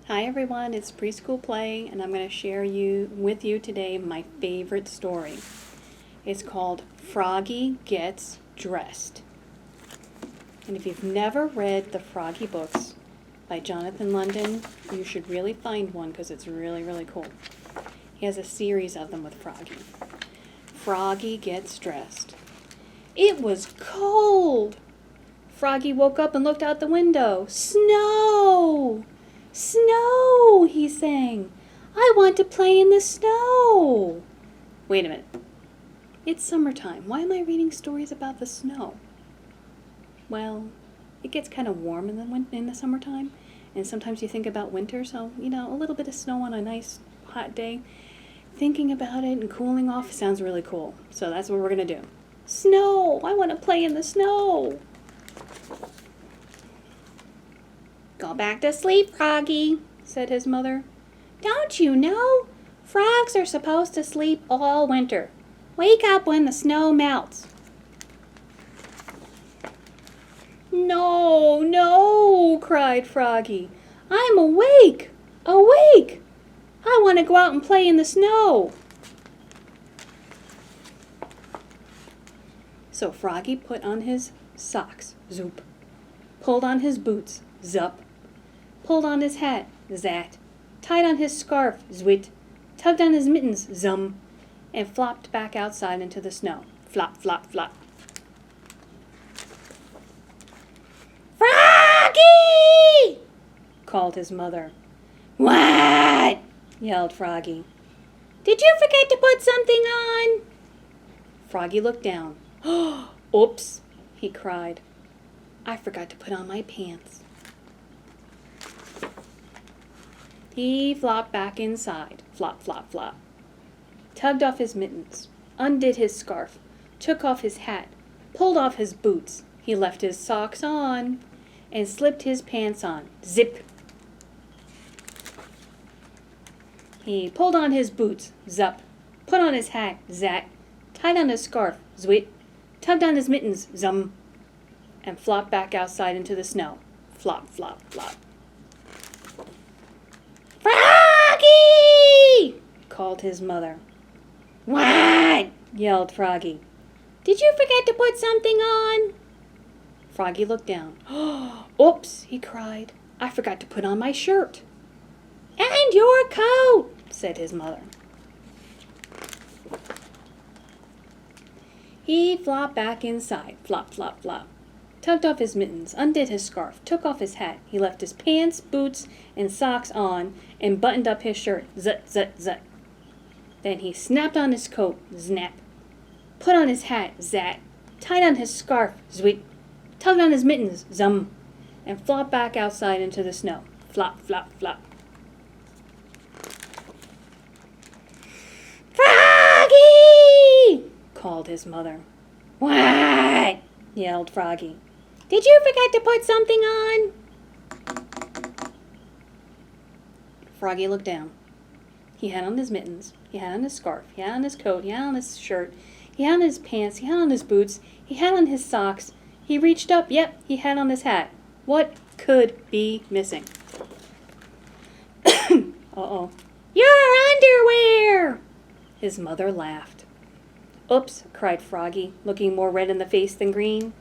Hi everyone, it's Preschool Play, and I'm going to share with you today my favorite story. It's called Froggy Gets Dressed. And if you've never read the Froggy books by Jonathan London, you should really find one because it's really, really cool. He has a series of them with Froggy. Froggy Gets Dressed. It was cold! Froggy woke up and looked out the window. Snow! Snow, he sang. I want to play in the snow. Wait a minute. It's summertime. Why am I reading stories about the snow? Well, it gets kind of warm in the summertime, and sometimes you think about winter, so, a little bit of snow on a nice hot day. Thinking about it and cooling off sounds really cool. So that's what we're going to do. Snow! I want to play in the snow. Go back to sleep, Froggy, said his mother. Don't you know? Frogs are supposed to sleep all winter. Wake up when the snow melts. No, no, cried Froggy. I'm awake, awake. I want to go out and play in the snow. So Froggy put on his socks, zoop, pulled on his boots, zup, pulled on his hat, zat, tied on his scarf, zwit, tugged on his mittens, zum, and flopped back outside into the snow. Flop, flop, flop. Froggy! Called his mother. What? Yelled Froggy. Did you forget to put something on? Froggy looked down. Oops, he cried. I forgot to put on my pants. He flopped back inside, flop, flop, flop. Tugged off his mittens, undid his scarf, took off his hat, pulled off his boots. He left his socks on and slipped his pants on. Zip. He pulled on his boots. Zup. Put on his hat. Zat. Tied on his scarf. Zwit. Tugged on his mittens. Zum. And flopped back outside into the snow. Flop, flop, flop. Froggy! Called his mother. What? Yelled Froggy. Did you forget to put something on? Froggy looked down. Oops, he cried. I forgot to put on my shirt. And your coat, said his mother. He flopped back inside, flop, flop, flop. Tugged off his mittens, undid his scarf, took off his hat. He left his pants, boots, and socks on and buttoned up his shirt. Zut, zut, zut. Then he snapped on his coat. Znap. Put on his hat. Zat. Tied on his scarf. Zwit. Tugged on his mittens. Zum. And flopped back outside into the snow. Flop, flop, flop. Froggy! Called his mother. What? Yelled Froggy. Did you forget to put something on? Froggy looked down. He had on his mittens, he had on his scarf, he had on his coat, he had on his shirt, he had on his pants, he had on his boots, he had on his socks. He reached up, yep, he had on his hat. What could be missing? Uh-oh. Your underwear! His mother laughed. Oops, cried Froggy, looking more red in the face than green.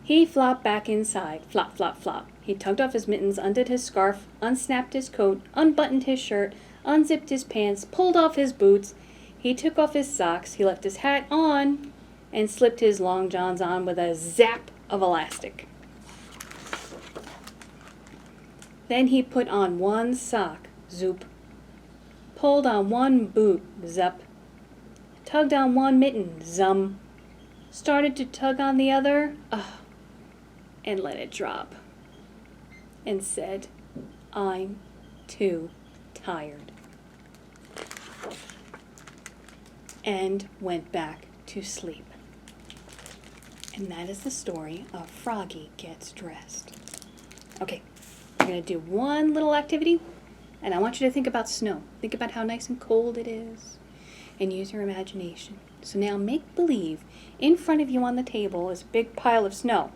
He flopped back inside, flop, flop, flop. He tugged off his mittens, undid his scarf, unsnapped his coat, unbuttoned his shirt, unzipped his pants, pulled off his boots. He took off his socks, he left his hat on, and slipped his long johns on with a zap of elastic. Then he put on one sock, zoop, pulled on one boot, zup, tugged on one mitten, zum, started to tug on the other, and let it drop, and said, I'm too tired, and went back to sleep. And that is the story of Froggy Gets Dressed. Okay, we're going to do one little activity, and I want you to think about snow. Think about how nice and cold it is, and use your imagination. So now make believe in front of you on the table is a big pile of snow.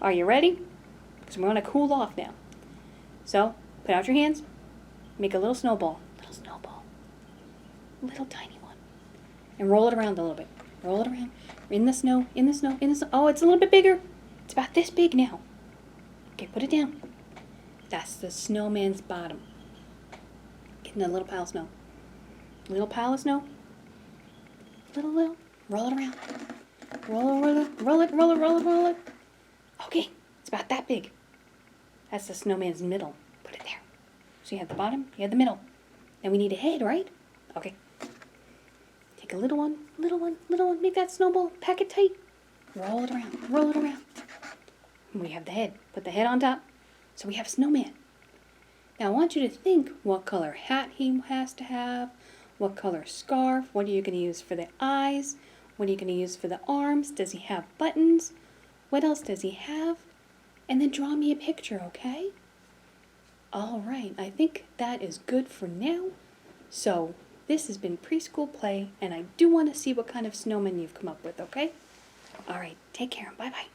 Are you ready? because we're going to cool off now. So, put out your hands, make a little snowball, little tiny one, and roll it around a little bit. Roll it around, in the snow, in the snow, in the snow. Oh, it's a little bit bigger. It's about this big now. Okay, put it down. That's the snowman's bottom. Get in a little pile of snow. Little pile of snow. Little. Roll it around. Roll it. Okay, it's about that big. That's the snowman's middle. Put it there. So you have the bottom, you have the middle. And we need a head, right? Okay. Take a little one. Make that snowball. Pack it tight. Roll it around. And we have the head. Put the head on top. So we have a snowman. Now I want you to think what color hat he has to have, what color scarf, what are you going to use for the eyes, what are you going to use for the arms, does he have buttons, what else does he have, and then draw me a picture, okay? All right, I think that is good for now. So this has been Preschool Play, and I do want to see what kind of snowman you've come up with, okay? All right, take care. Bye-bye.